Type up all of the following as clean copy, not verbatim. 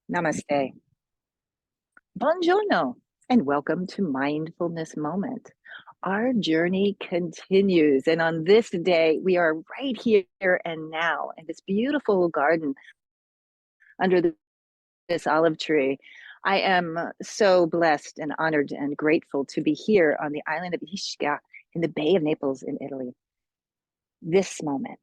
Namaste. Buongiorno, and welcome to Mindfulness Moment. Our journey continues, and on this day, we are right here and now in this beautiful garden under this olive tree. I am so blessed and honored and grateful to be here on the island of Ischia in the Bay of Naples in Italy. This moment,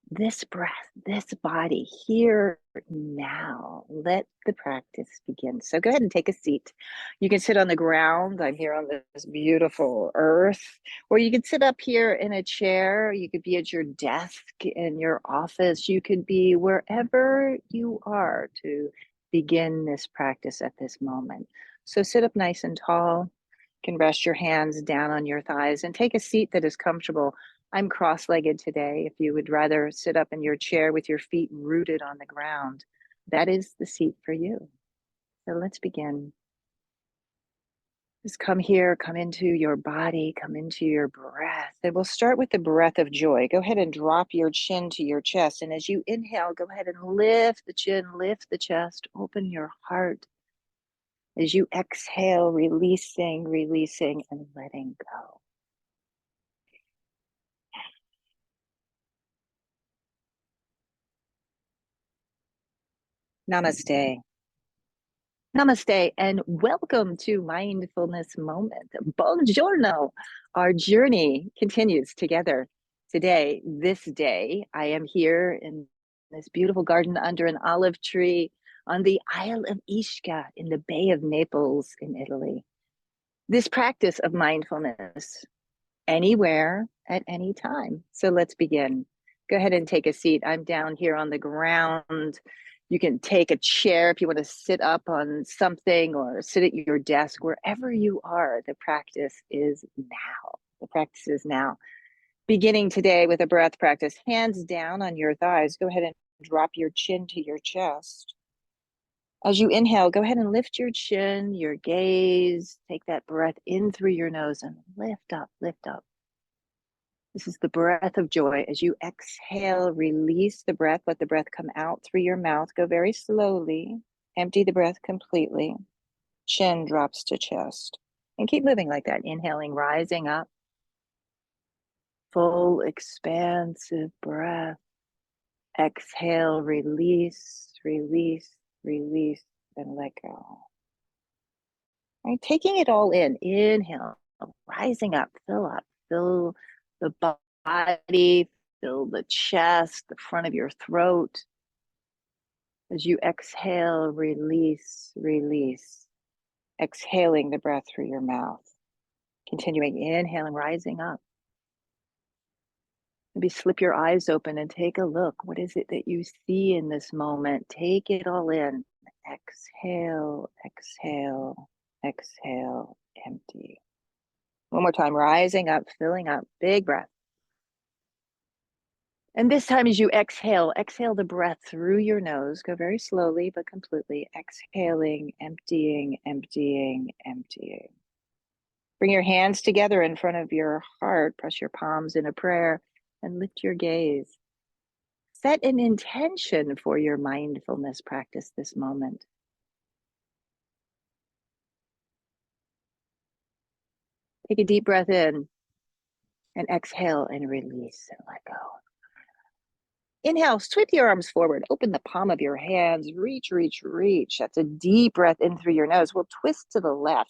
this breath, this body, here now. Let the practice begin. So go ahead and take a seat. You can sit on the ground. I'm here on this beautiful earth, or you can sit up here in a chair. You could be at your desk in your office. You could be wherever you are to begin this practice at this moment. So sit up nice and tall. You can rest your hands down on your thighs and take a seat that is comfortable. I'm cross-legged today. If you would rather sit up in your chair with your feet rooted on the ground, that is the seat for you. So let's begin. Just come here, come into your body, come into your breath. And we'll start with the breath of joy. Go ahead and drop your chin to your chest. And as you inhale, go ahead and lift the chin, lift the chest, open your heart. As you exhale, releasing, and letting go. Namaste. Namaste and welcome to Mindfulness Moment. Buongiorno. Our journey continues together. Today, this day, I am here in this beautiful garden under an olive tree on the Isle of Ischia in the Bay of Naples in Italy. This practice of mindfulness anywhere at any time. So let's begin. Go ahead and take a seat. I'm down here on the ground. You can take a chair if you want to sit up on something or sit at your desk, wherever you are. The practice is now. The practice is now. Beginning today with a breath practice, hands down on your thighs. Go ahead and drop your chin to your chest. As you inhale, go ahead and lift your chin, your gaze. Take that breath in through your nose and lift up, lift up. This is the breath of joy. As you exhale, release the breath. Let the breath come out through your mouth. Go very slowly. Empty the breath completely. Chin drops to chest. And keep moving like that. Inhaling, rising up. Full, expansive breath. Exhale, release, and let go. All right, taking it all in. Inhale, rising up, fill the body, fill the chest, the front of your throat. As you exhale, release. Exhaling the breath through your mouth. Continuing, inhaling, rising up. Maybe slip your eyes open and take a look. What is it that you see in this moment? Take it all in. Exhale, empty. One more time, rising up, filling up, big breath. And this time as you exhale the breath through your nose. Go very slowly, but completely. Exhaling, emptying. Bring your hands together in front of your heart. Press your palms in a prayer and lift your gaze. Set an intention for your mindfulness practice this moment. Take a deep breath in and exhale and release and let go. Inhale, sweep your arms forward. Open the palm of your hands. Reach. That's a deep breath in through your nose. We'll twist to the left,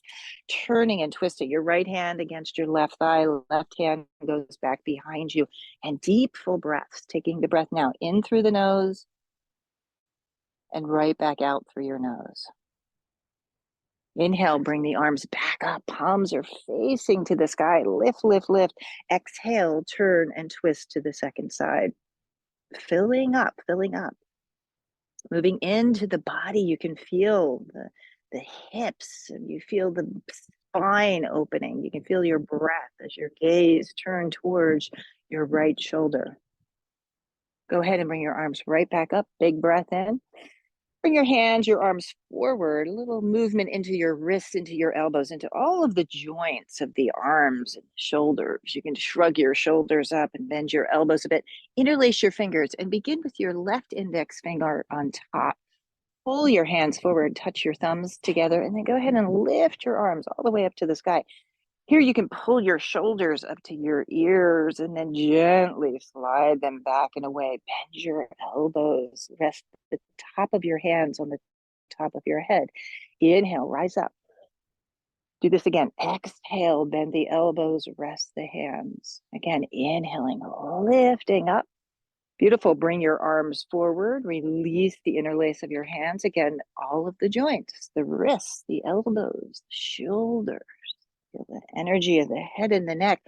turning and twisting. Your right hand against your left thigh. Left hand goes back behind you. And deep, full breaths. Taking the breath now in through the nose and right back out through your nose. Inhale, bring the arms back up. Palms are facing to the sky. Lift. Exhale, turn and twist to the second side. Filling up. Moving into the body, you can feel the hips and you feel the spine opening. You can feel your breath as your gaze turns towards your right shoulder. Go ahead and bring your arms right back up. Big breath in. Bring your hands, your arms forward, a little movement into your wrists, into your elbows, into all of the joints of the arms and shoulders. You can shrug your shoulders up and bend your elbows a bit. Interlace your fingers and begin with your left index finger on top. pull your hands forward, touch your thumbs together, and then go ahead and lift your arms all the way up to the sky. Here you can pull your shoulders up to your ears and then gently slide them back and away. Bend your elbows, rest the top of your hands on the top of your head. Inhale, rise up. Do this again. Exhale, bend the elbows, rest the hands. Again, inhaling, lifting up. Beautiful. Bring your arms forward. Release the interlace of your hands. Again, all of the joints, the wrists, the elbows, the shoulders. Feel the energy of the head and the neck.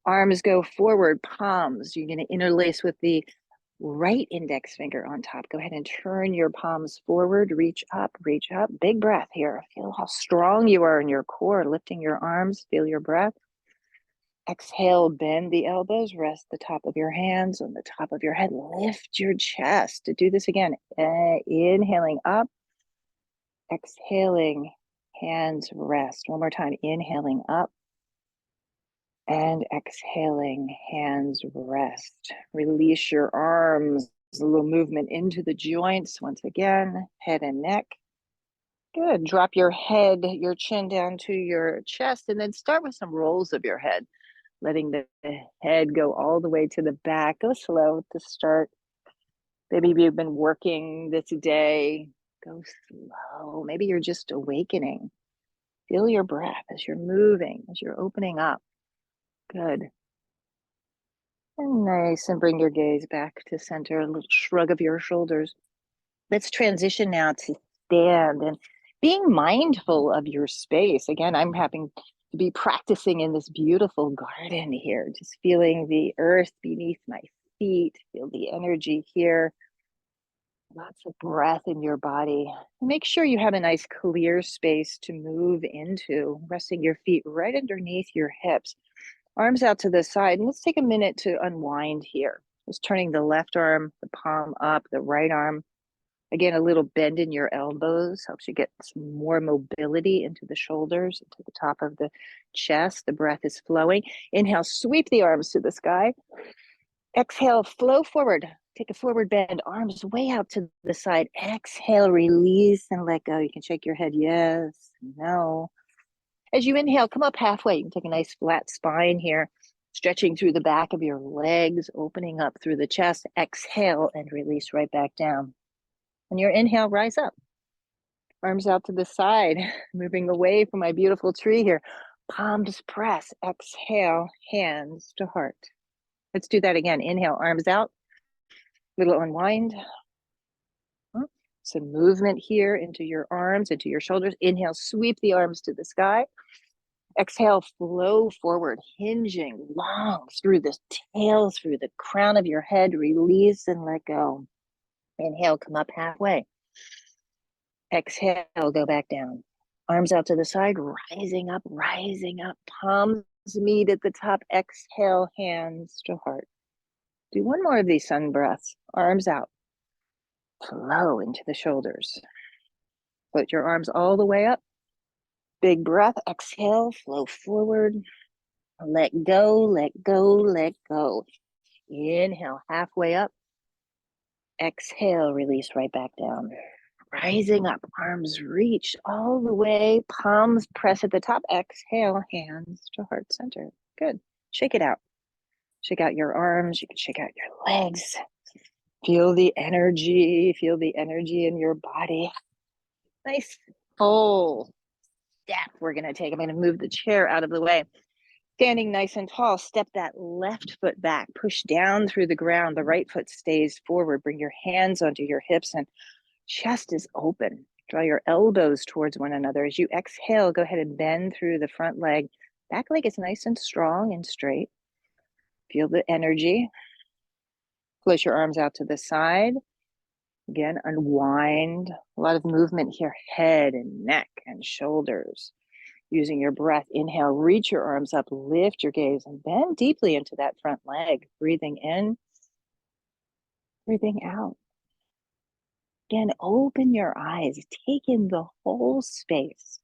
Arms go forward, palms. You're going to interlace with the right index finger on top. Go ahead and turn your palms forward. Reach up, reach up. Big breath here. Feel how strong you are in your core. Lifting your arms. Feel your breath. Exhale, bend the elbows. Rest the top of your hands on the top of your head. Lift your chest. To do this again. Inhaling up. Exhaling, hands rest. One more time. Inhaling up. And exhaling, hands rest. Release your arms. A little movement into the joints once again, head and neck. Good. Drop your head, your chin down to your chest, and then start with some rolls of your head, letting the head go all the way to the back. Go slow to start. Maybe you've been working this day. Go slow. Maybe you're just awakening. Feel your breath as you're moving, as you're opening up. Good. And nice, and bring your gaze back to center, a little shrug of your shoulders. Let's transition now to stand and being mindful of your space. Again, I'm having to be practicing in this beautiful garden here, just feeling the earth beneath my feet, feel the energy here. Lots of breath in your body. Make sure you have a nice clear space to move into, resting your feet right underneath your hips. Arms out to the side. And let's take a minute to unwind here. Just turning the left arm, the palm up, the right arm. Again, a little bend in your elbows helps you get some more mobility into the shoulders, into the top of the chest. The breath is flowing. Inhale, sweep the arms to the sky. Exhale, flow forward. Take a forward bend, arms way out to the side. Exhale, release and let go. You can shake your head, yes, no. As you inhale, come up halfway. You can take a nice flat spine here, stretching through the back of your legs, opening up through the chest. Exhale and release right back down. On your inhale, rise up. Arms out to the side, moving away from my beautiful tree here. Palms press. Exhale, hands to heart. Let's do that again. Inhale, arms out. Little unwind. Some movement here into your arms, into your shoulders. Inhale, sweep the arms to the sky. Exhale, flow forward, hinging long through the tail, through the crown of your head. Release and let go. Inhale, come up halfway. Exhale, go back down. Arms out to the side, rising up, palms meet at the top. Exhale, hands to heart. Do one more of these sun breaths. Arms out. Flow into the shoulders. Put your arms all the way up. Big breath. Exhale, flow forward. Let go, let go, let go. Inhale, halfway up. Exhale, release right back down. Rising up, arms reach all the way, palms press at the top. Exhale, hands to heart center. Good. Shake it out. Shake out your arms. You can shake out your legs. Feel the energy. Feel the energy in your body. Nice full step we're going to take. I'm going to move the chair out of the way. Standing nice and tall, step that left foot back, push down through the ground. The right foot stays forward. Bring your hands onto your hips and chest is open. Draw your elbows towards one another. As you exhale, go ahead and bend through the front leg. Back leg is nice and strong and straight. Feel the energy. Close your arms out to the side. Again, unwind. A lot of movement here, head and neck and shoulders. Using your breath, inhale, reach your arms up, lift your gaze, and bend deeply into that front leg. Breathing in, breathing out. Again, open your eyes, take in the whole space.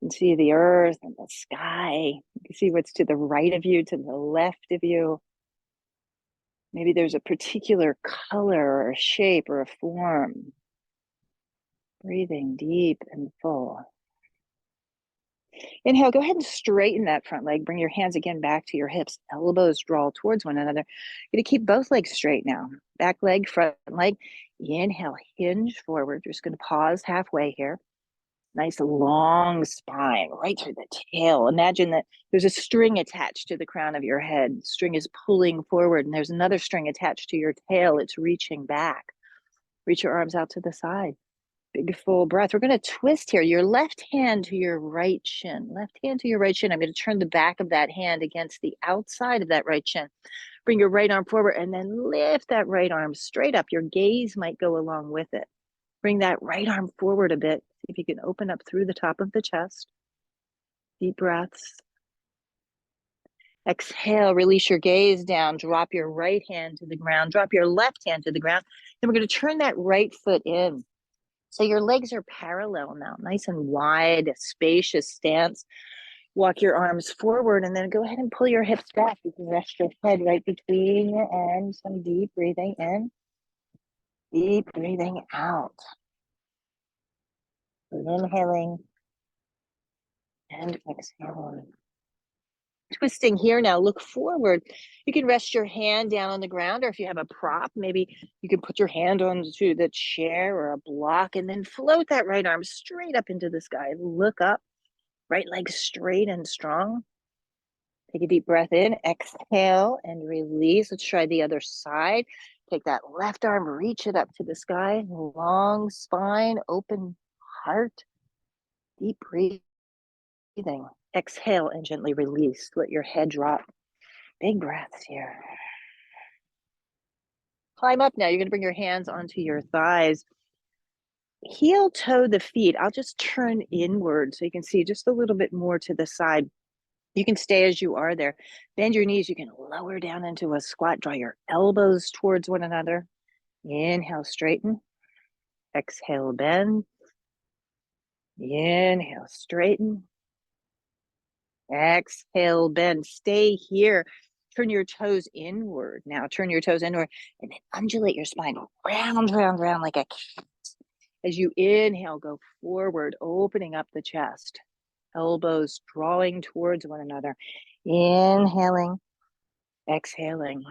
You can see the earth and the sky. You can see what's to the right of you, to the left of you. Maybe there's a particular color or a shape or a form. Breathing deep and full. Inhale, go ahead and straighten that front leg. Bring your hands again back to your hips. Elbows draw towards one another. You're going to keep both legs straight now. Back leg, front leg. Inhale, hinge forward. You're just going to pause halfway here. Nice long spine right through the tail. Imagine that there's a string attached to the crown of your head. The string is pulling forward, and there's another string attached to your tail. It's reaching back. Reach your arms out to the side. Big full breath. We're going to twist here. Your left hand to your right shin. Left hand to your right shin. I'm going to turn the back of that hand against the outside of that right shin. Bring your right arm forward and then lift that right arm straight up. Your gaze might go along with it. Bring that right arm forward a bit. See if you can open up through the top of the chest. Deep breaths. Exhale, release your gaze down. Drop your right hand to the ground. Drop your left hand to the ground. Then we're going to turn that right foot in. So your legs are parallel now, nice and wide, a spacious stance. Walk your arms forward and then go ahead and pull your hips back. You can rest your head right between your arms. Some deep breathing in, deep breathing out. Inhaling and exhaling. Twisting here now, look forward. You can rest your hand down on the ground, or if you have a prop, maybe you can put your hand onto the chair or a block and then float that right arm straight up into the sky. Look up, right leg straight and strong. Take a deep breath in, exhale and release. Let's try the other side. Take that left arm, reach it up to the sky, long spine, open heart, deep breathing. Exhale and gently release. Let your head drop. Big breaths here. Climb up now. You're going to bring your hands onto your thighs. Heel toe the feet. I'll just turn inward so you can see just a little bit more to the side. You can stay as you are there. Bend your knees. You can lower down into a squat. Draw your elbows towards one another. Inhale, straighten. Exhale, bend. Inhale, straighten. Exhale, bend. Stay here. Turn your toes inward. Now turn your toes inward and then undulate your spine. Round, round, round like a cat. As you inhale, go forward, opening up the chest. Elbows drawing towards one another. Inhaling, exhaling.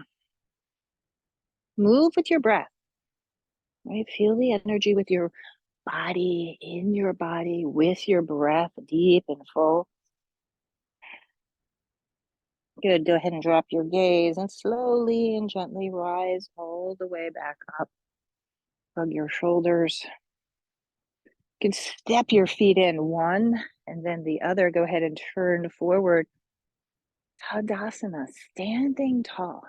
Move with your breath, right? Feel the energy with your body, in your body, with your breath, deep and full. Good. Go ahead and drop your gaze and slowly and gently rise all the way back up. Shrug your shoulders. You can step your feet in one and then the other. Go ahead and turn forward. Tadasana, standing tall.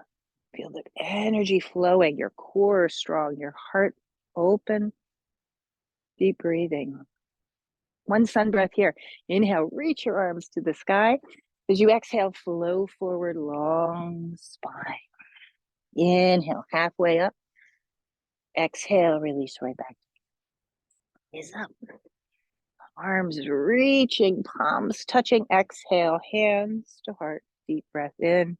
Feel the energy flowing, your core strong, your heart open. Deep breathing. One sun breath here. Inhale, reach your arms to the sky. As you exhale, flow forward, long spine. Inhale, halfway up. Exhale, release right back. Is up. Arms reaching, palms touching. Exhale, hands to heart. Deep breath in.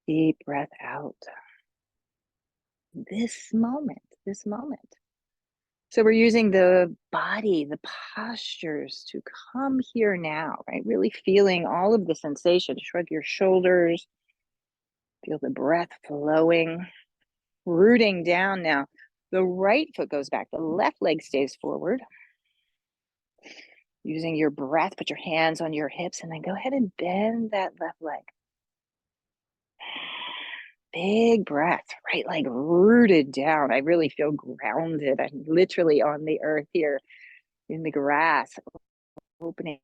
Deep breath out. This moment. So we're using the body, the postures to come here now, right? Really feeling all of the sensations. Shrug your shoulders. Feel the breath flowing. Rooting down now. The right foot goes back. The left leg stays forward. Using your breath, put your hands on your hips and then go ahead and bend that left leg. Big breath, right leg rooted down. I really feel grounded. I'm literally on the earth here in the grass, opening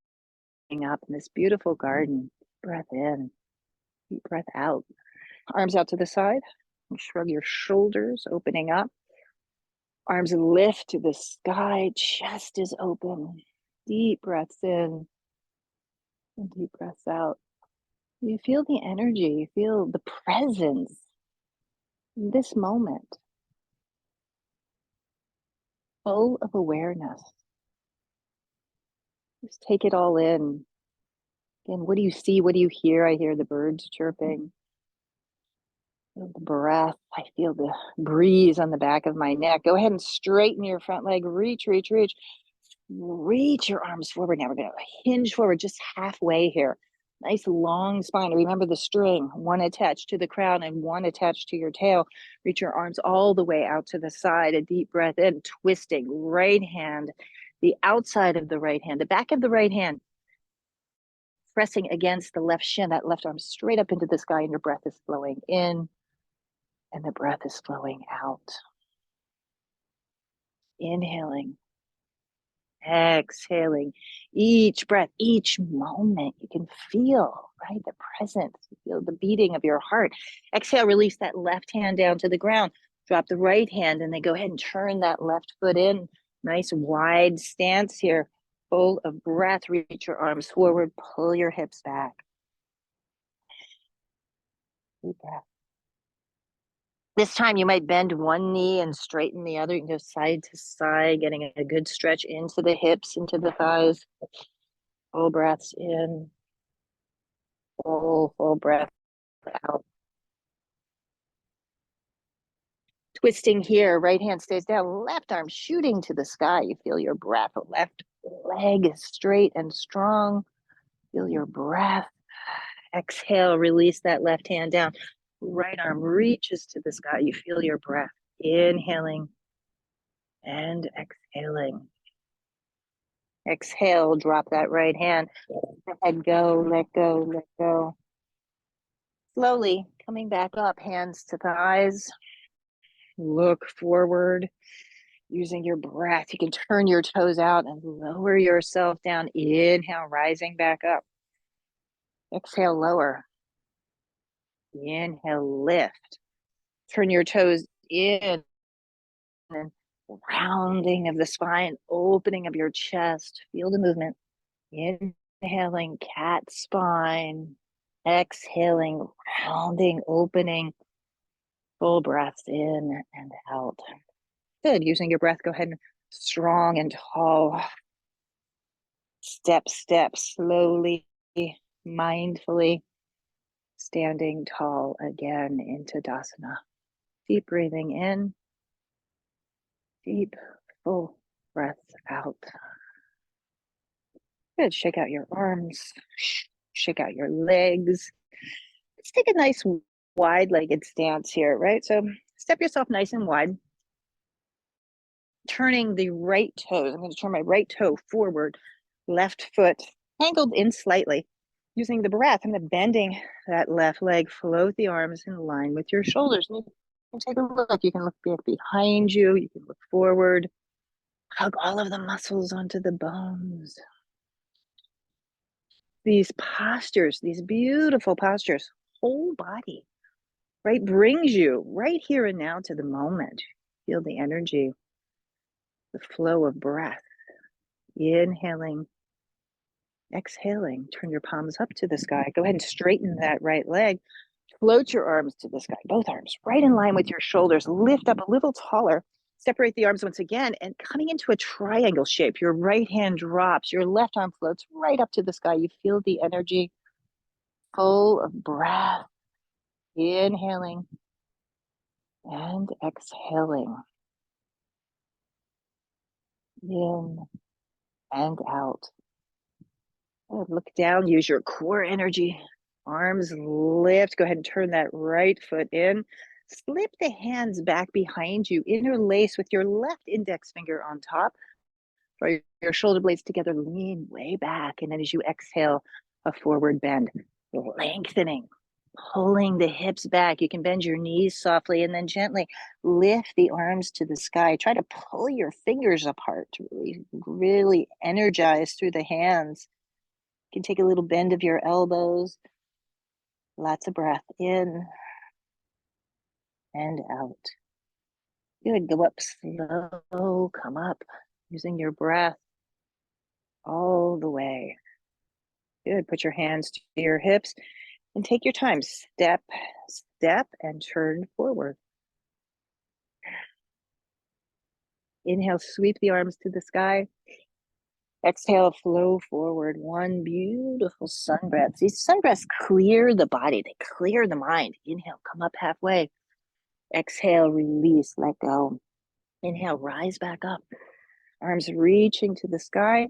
up in this beautiful garden. Breath in, deep breath out. Arms out to the side. Shrug your shoulders, opening up. Arms lift to the sky. Chest is open. Deep breaths in and deep breaths out. You feel the energy. You feel the presence in this moment. Full of awareness. Just take it all in. Again, what do you see? What do you hear? I hear the birds chirping. Feel the breath. I feel the breeze on the back of my neck. Go ahead and straighten your front leg. Reach, reach, reach. Reach your arms forward. Now we're going to hinge forward just halfway here. Nice long spine. Remember the string, one attached to the crown and one attached to your tail. Reach your arms all the way out to the side. A deep breath in, twisting. Right hand, the outside of the right hand, the back of the right hand, pressing against the left shin, that left arm straight up into the sky, and your breath is flowing in and the breath is flowing out. Inhaling, exhaling. Each breath, each moment, you can feel, right? The presence, you feel the beating of your heart. Exhale, release that left hand down to the ground. Drop the right hand and then go ahead and turn that left foot in. Nice wide stance here, full of breath. Reach your arms forward, pull your hips back. Deep breath. This time you might bend one knee and straighten the other. You can go side to side, getting a good stretch into the hips, into the thighs. Full breaths in, full breath out. Twisting here, right hand stays down, left arm shooting to the sky. You feel your breath. Left leg is straight and strong. Feel your breath. Exhale, release that left hand down. Right arm reaches to the sky. You feel your breath. Inhaling and exhaling. Exhale, drop that right hand. Let go, let go, let go. Slowly coming back up, hands to thighs. Look forward. Using your breath, you can turn your toes out and lower yourself down. Inhale, rising back up. Exhale, lower. Inhale, lift. Turn your toes in and rounding of the spine, opening of your chest. Feel the movement. Inhaling, cat spine. Exhaling, rounding, opening. Full breaths in and out. Good. Using your breath, go ahead and strong and tall. Step, slowly, mindfully, standing tall again into Dasana. Deep breathing in, deep, full breaths out. Good. Shake out your arms, shake out your legs. Let's take a nice wide-legged stance here, right? So step yourself nice and wide. Turning the right toes. I'm going to turn my right toe forward, left foot angled in slightly. Using the breath, I'm bending that left leg, float the arms in line with your shoulders. And you can take a look. You can look back behind you. You can look forward. Hug all of the muscles onto the bones. These postures, these beautiful postures, whole body, right, brings you right here and now to the moment. Feel the energy, the flow of breath. Inhaling, exhaling. Turn your palms up to the sky. Go ahead and straighten that right leg. Float your arms to the sky, both arms right in line with your shoulders. Lift up a little taller. Separate the arms once again and coming into a triangle shape. Your right hand drops. Your left arm floats right up to the sky. You feel the energy, full of breath. Inhaling and exhaling. In and out. Look down, use your core energy. Arms lift. Go ahead and turn that right foot in. Slip the hands back behind you. Interlace with your left index finger on top. Draw your shoulder blades together. Lean way back. And then as you exhale, a forward bend. Lengthening. Pulling the hips back. You can bend your knees softly and then gently lift the arms to the sky. Try to pull your fingers apart to really energize through the hands. You can take a little bend of your elbows. Lots of breath in and out. Good. Go up slow. Come up using your breath all the way. Good. Put your hands to your hips and take your time. Step, and turn forward. Inhale, sweep the arms to the sky. Exhale, flow forward. One beautiful sun breath. These sun breaths clear the body, they clear the mind. Inhale, come up halfway. Exhale, release, let go. Inhale, rise back up. Arms reaching to the sky.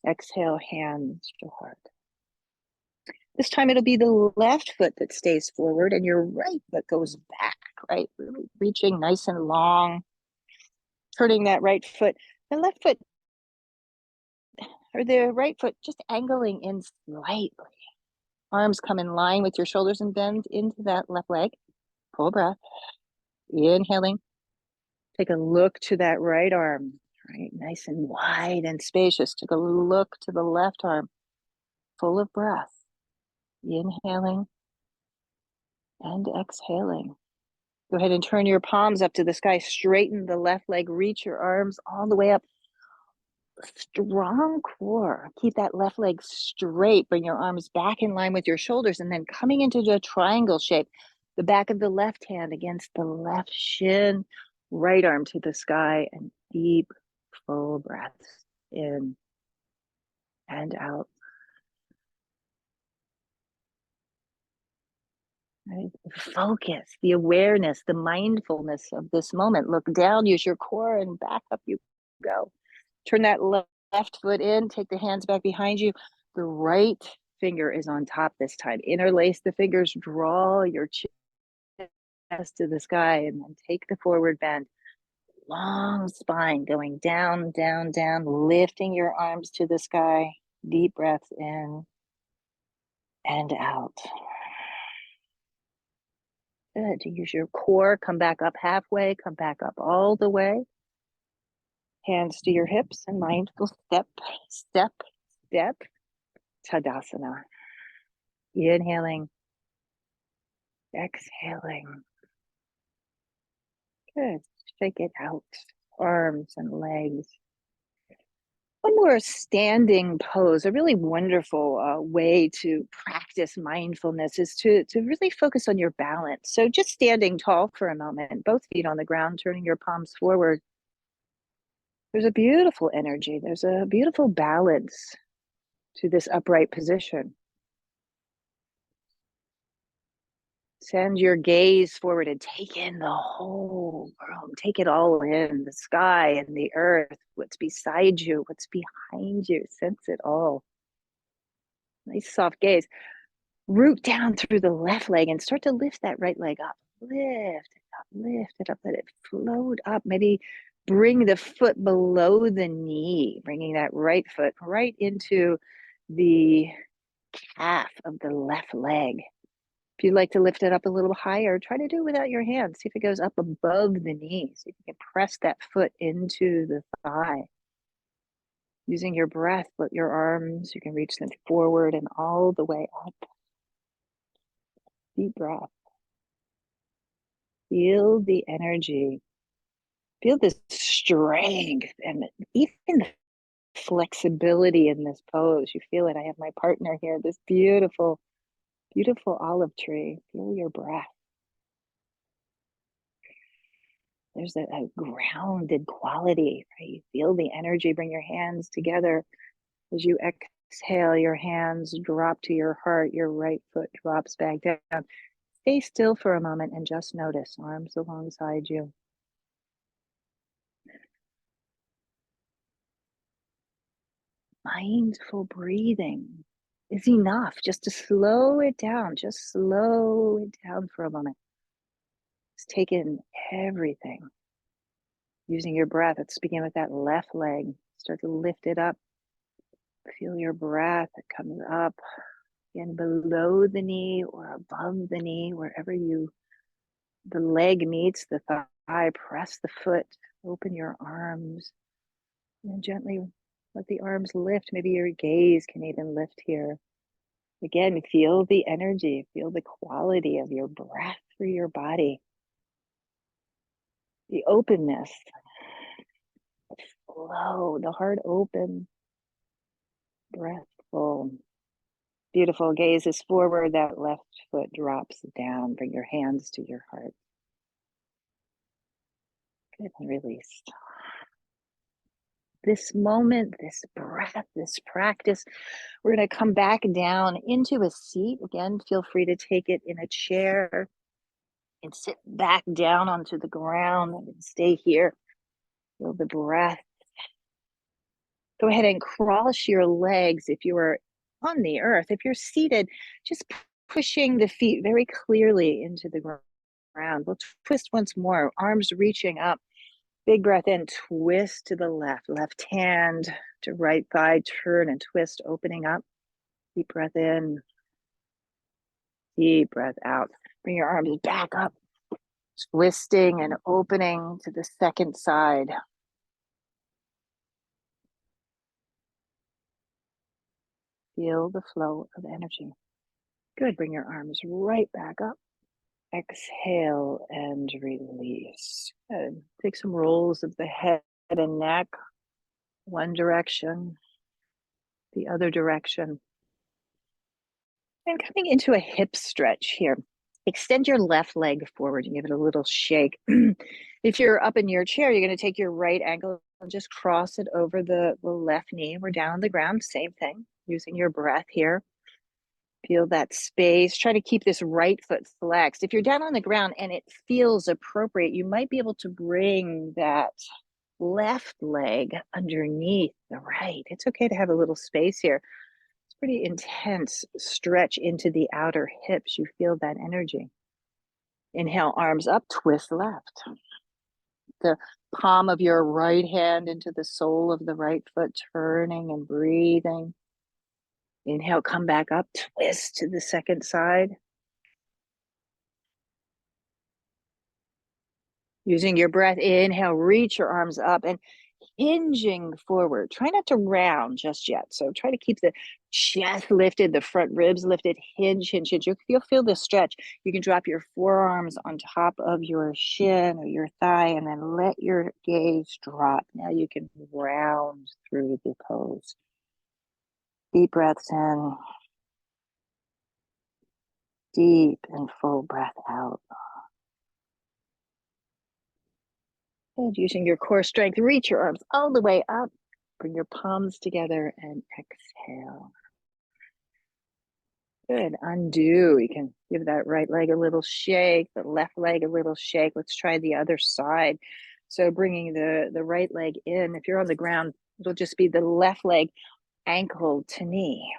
Exhale, hands to heart. This time it'll be the left foot that stays forward and your right foot goes back, right? Really reaching nice and long. Turning that right foot. The left foot or the right foot just angling in slightly. Arms come in line with your shoulders and bend into that left leg. Full breath. Inhaling. Take a look to that right arm, right? Nice and wide and spacious. Take a look to the left arm, full of breath. Inhaling and exhaling. Go ahead and turn your palms up to the sky. Straighten the left leg. Reach your arms all the way up. Strong core. Keep that left leg straight. Bring your arms back in line with your shoulders and then coming into the triangle shape. The back of the left hand against the left shin. Right arm to the sky and deep, full breaths in and out. Right? Focus, the awareness, the mindfulness of this moment. Look down, use your core, and back up you go. Turn that left foot in, take the hands back behind you. The right finger is on top this time. Interlace the fingers, draw your chest to the sky, and then take the forward bend. Long spine going down, down, down, lifting your arms to the sky. Deep breaths in and out. Good. To use your core, come back up halfway, come back up all the way. Hands to your hips and mindful step, step, step. Tadasana. Inhaling, exhaling. Good. Shake it out. Arms and legs. One more standing pose, a really wonderful way to practice mindfulness is to really focus on your balance. So just standing tall for a moment, both feet on the ground, turning your palms forward. There's a beautiful energy. There's a beautiful balance to this upright position. Send your gaze forward and take in the whole world. Take it all in, the sky and the earth, what's beside you, what's behind you. Sense it all. Nice soft gaze. Root down through the left leg and start to lift that right leg up. Lift it up, lift it up, let it float up. Maybe bring the foot below the knee, bringing that right foot right into the calf of the left leg. If you'd like to lift it up a little higher, try to do it without your hands. See if it goes up above the knee. See if you can press that foot into the thigh. Using your breath, let your arms, you can reach them forward and all the way up. Deep breath. Feel the energy. Feel the strength and even the flexibility in this pose. You feel it. I have my partner here, this beautiful, beautiful olive tree. Feel your breath. There's a grounded quality, right? You feel the energy. Bring your hands together. As you exhale, your hands drop to your heart. Your right foot drops back down. Stay still for a moment and just notice. Arms alongside you. Mindful breathing is enough just to slow it down. Just slow it down for a moment. Just take in everything. Using your breath, let's begin with that left leg. Start to lift it up. Feel your breath. It comes up and below the knee or above the knee, wherever the leg meets the thigh. Press the foot. Open your arms. And gently let the arms lift. Maybe your gaze can even lift here. Again, feel the energy, feel the quality of your breath through your body. The openness, the flow, the heart open, breath full. Beautiful. Gaze is forward, that left foot drops down. Bring your hands to your heart. Good, and release. this moment, this breath, this practice. We're going to come back down into a seat. Again, feel free to take it in a chair and sit back down onto the ground and stay here. Feel the breath. Go ahead and cross your legs if you are on the earth. If you're seated, just pushing the feet very clearly into the ground. We'll twist once more, arms reaching up. Big breath in, twist to the left hand to right thigh, turn and twist, opening up. Deep breath in, deep breath out. Bring your arms back up, twisting and opening to the second side. Feel the flow of energy. Good, bring your arms right back up. Exhale and release. Good. Take some rolls of the head and neck, one direction, the other direction. And coming into a hip stretch here. Extend your left leg forward and give it a little shake. If you're up in your chair, you're going to take your right ankle and just cross it over the left knee. We're down on the ground, same thing, using your breath here. Feel that space. Try to keep this right foot flexed. If you're down on the ground and it feels appropriate, you might be able to bring that left leg underneath the right. It's okay to have a little space here. It's pretty intense stretch into the outer hips. You feel that energy. Inhale, arms up, twist left. The palm of your right hand into the sole of the right foot, turning and breathing. Inhale, come back up, twist to the second side. Using your breath, inhale, reach your arms up and hinging forward. Try not to round just yet. So try to keep the chest lifted, the front ribs lifted, hinge. You'll feel this stretch. You can drop your forearms on top of your shin or your thigh and then let your gaze drop. Now you can round through the pose. Deep breaths in. Deep and full breath out. And using your core strength, reach your arms all the way up. Bring your palms together and exhale. Good. Undo. You can give that right leg a little shake, the left leg a little shake. Let's try the other side. So bringing the right leg in. If you're on the ground, it'll just be the left leg ankle to knee.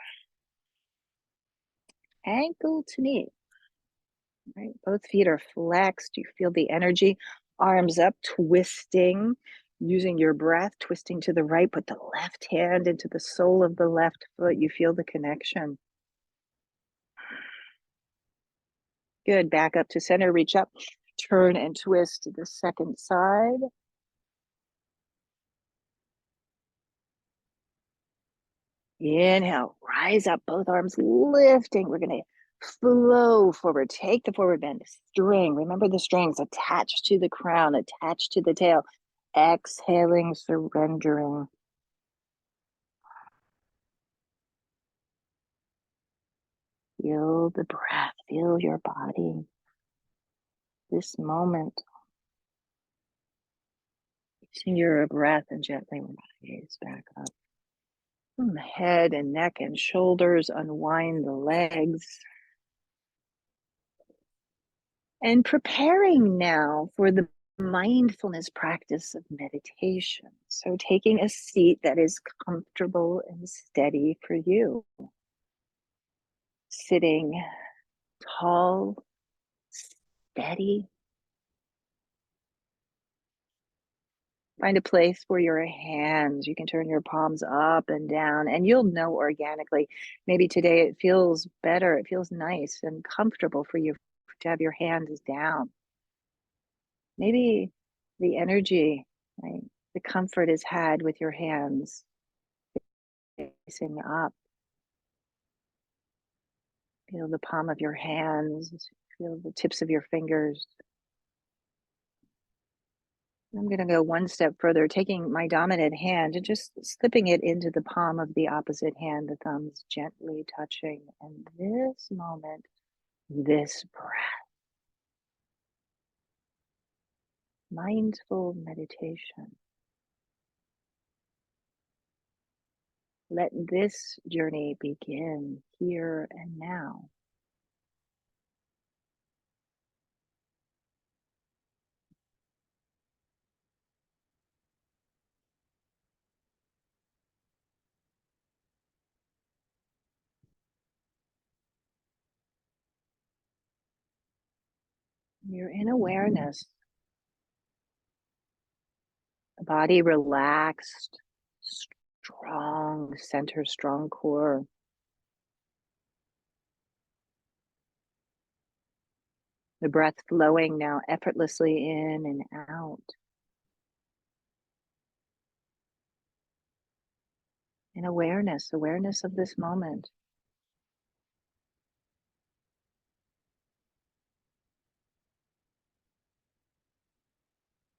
Ankle to knee. Right? Both feet are flexed. You feel the energy. Arms up, twisting, using your breath, twisting to the right. Put the left hand into the sole of the left foot. You feel the connection. Good. Back up to center. Reach up. Turn and twist to the second side. Inhale. Rise up. Both arms lifting. We're going to flow forward. Take the forward bend. String. Remember the strings attached to the crown, attached to the tail. Exhaling, surrendering. Feel the breath. Feel your body. This moment. Using your breath and gently rise back up. From the head and neck and shoulders, unwind the legs. And preparing now for the mindfulness practice of meditation. So taking a seat that is comfortable and steady for you. Sitting tall, steady. Find a place for your hands. You can turn your palms up and down, and you'll know organically. Maybe today it feels better, it feels nice and comfortable for you to have your hands down. Maybe the energy, right? The comfort is had with your hands facing up. Feel the palm of your hands, feel the tips of your fingers. I'm going to go one step further, taking my dominant hand and just slipping it into the palm of the opposite hand, the thumbs gently touching. And this moment, this breath, mindful meditation. Let this journey begin here and now. You're in awareness, the body relaxed, strong center, strong core. The breath flowing now effortlessly in and out. In awareness of this moment.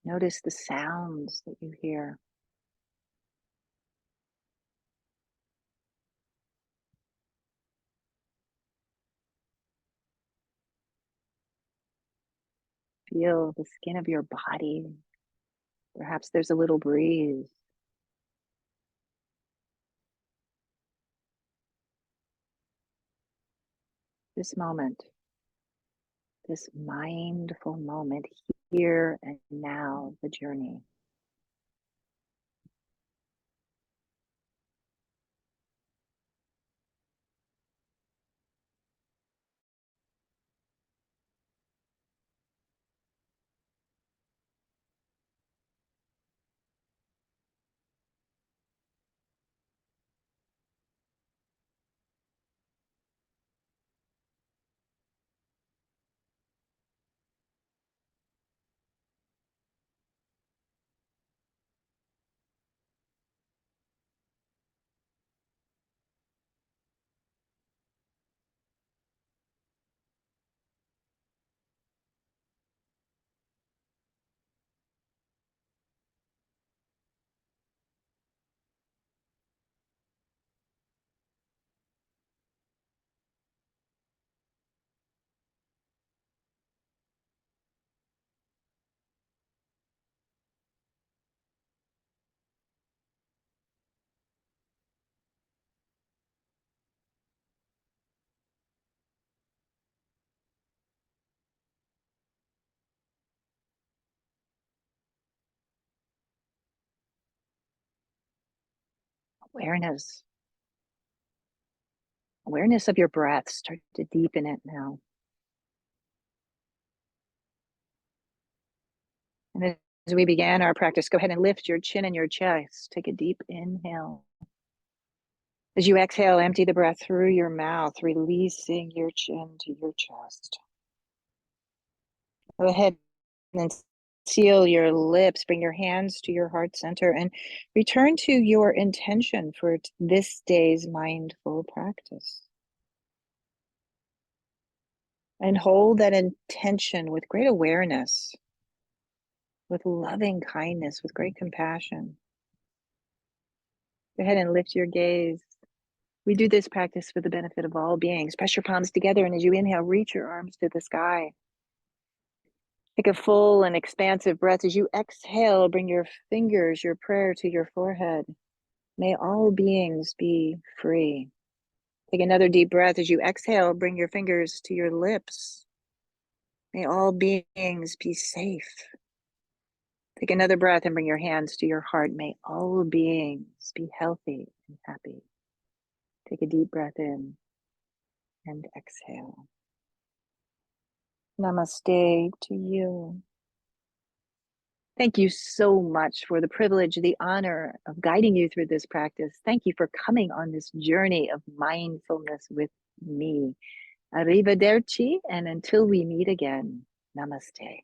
Notice the sounds that you hear. Feel the skin of your body. Perhaps there's a little breeze. This moment, this mindful moment, here and now, the journey. Awareness. Awareness of your breath. Start to deepen it now. And as we began our practice, go ahead and lift your chin and your chest. Take a deep inhale. As you exhale, empty the breath through your mouth, releasing your chin to your chest. Go ahead and seal your lips, bring your hands to your heart center, and return to your intention for this day's mindful practice. And hold that intention with great awareness, with loving kindness, with great compassion. Go ahead and lift your gaze. We do this practice for the benefit of all beings. Press your palms together, and as you inhale, reach your arms to the sky. Take a full and expansive breath. As you exhale, bring your fingers, your prayer to your forehead. May all beings be free. Take another deep breath. As you exhale, bring your fingers to your lips. May all beings be safe. Take another breath and bring your hands to your heart. May all beings be healthy and happy. Take a deep breath in and exhale. Namaste to you. Thank you so much for the privilege, the honor of guiding you through this practice. Thank you for coming on this journey of mindfulness with me. Arrivederci, and until we meet again, namaste.